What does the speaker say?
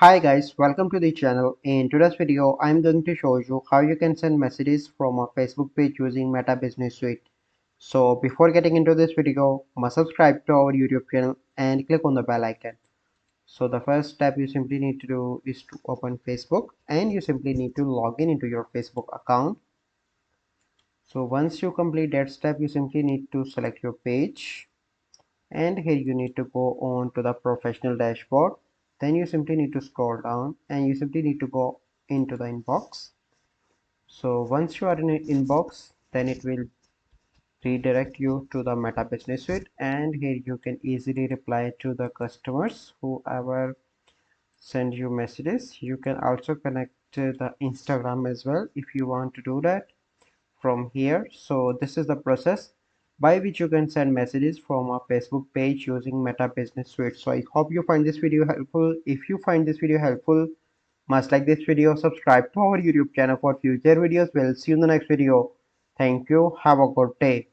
Hi guys, welcome to the channel. In today's video, I'm going to show you how you can send messages from a Facebook page using Meta Business Suite. So before getting into this video, must subscribe to our YouTube channel and click on the bell icon. So the first step you simply need to do is to open Facebook and you simply need to log in into your Facebook account. So once you complete that step, you simply need to select your page and here you need to go on to the professional dashboard. Then you simply need to scroll down and you simply need to go into the inbox. So once you are in an inbox, then it will redirect you to the Meta Business Suite, and here you can easily reply to the customers whoever send you messages. You can also connect to the Instagram as well if you want to do that from here. So this is the process by which you can send messages from a Facebook page using Meta Business Suite. So I hope you find this video helpful. If you find this video helpful, must like this video, subscribe to our YouTube channel for future videos. We'll see you in the next video. Thank you. Have a good day.